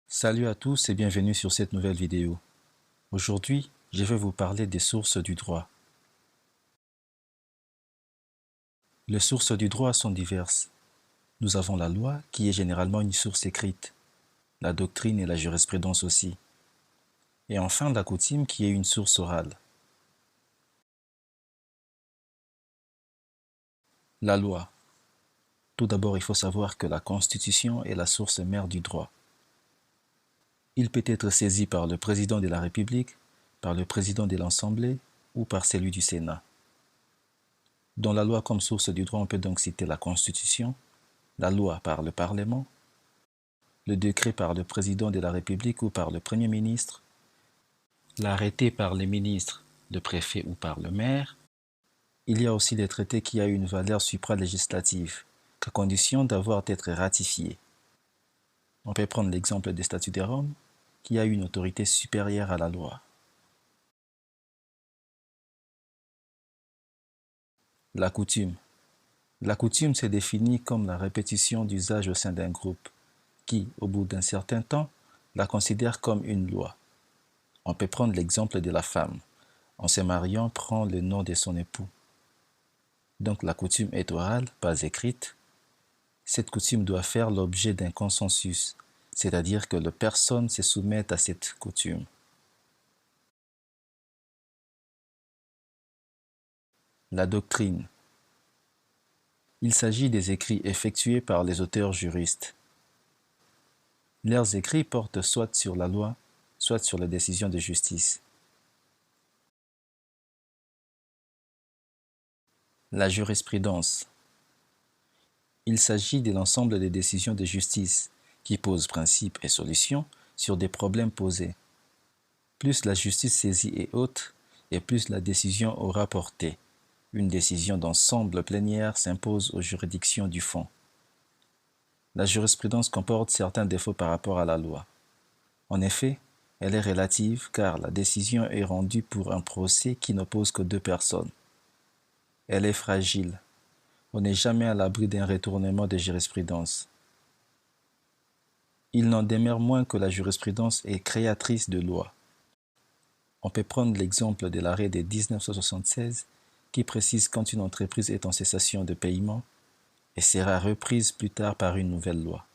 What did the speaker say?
Salut à tous et bienvenue sur cette nouvelle vidéo. Aujourd'hui, je vais vous parler des sources du droit. Les sources du droit sont diverses. Nous avons la loi qui est généralement une source écrite, la doctrine et la jurisprudence aussi, et enfin la coutume qui est une source orale. La loi. Tout d'abord, il faut savoir que la Constitution est la source mère du droit. Il peut être saisi par le président de la République, par le président de l'Assemblée ou par celui du Sénat. Dans la loi comme source du droit, on peut donc citer la Constitution, la loi par le Parlement, le décret par le président de la République ou par le Premier ministre, l'arrêté par les ministres, le préfet ou par le maire. Il y a aussi les traités qui ont une valeur supralégislative, qu'à condition d'avoir d'être ratifiés. On peut prendre l'exemple des statuts de Rome, qui a une autorité supérieure à la loi. La coutume. La coutume se définit comme la répétition d'usage au sein d'un groupe, qui, au bout d'un certain temps, la considère comme une loi. On peut prendre l'exemple de la femme. En se mariant, prend le nom de son époux. Donc la coutume est orale, pas écrite. Cette coutume doit faire l'objet d'un consensus, c'est-à-dire que les personnes se soumettent à cette coutume. La doctrine. Il s'agit des écrits effectués par les auteurs juristes. Leurs écrits portent soit sur la loi, soit sur les décisions de justice. La jurisprudence. Il s'agit de l'ensemble des décisions de justice qui posent principes et solutions sur des problèmes posés. Plus la justice saisie est haute, et plus la décision aura portée. Une décision d'ensemble plénière s'impose aux juridictions du fond. La jurisprudence comporte certains défauts par rapport à la loi. En effet, elle est relative car la décision est rendue pour un procès qui n'oppose que deux personnes. Elle est fragile. On n'est jamais à l'abri d'un retournement de jurisprudence. Il n'en demeure moins que la jurisprudence est créatrice de lois. On peut prendre l'exemple de l'arrêt de 1976 qui précise quand une entreprise est en cessation de paiement et sera reprise plus tard par une nouvelle loi.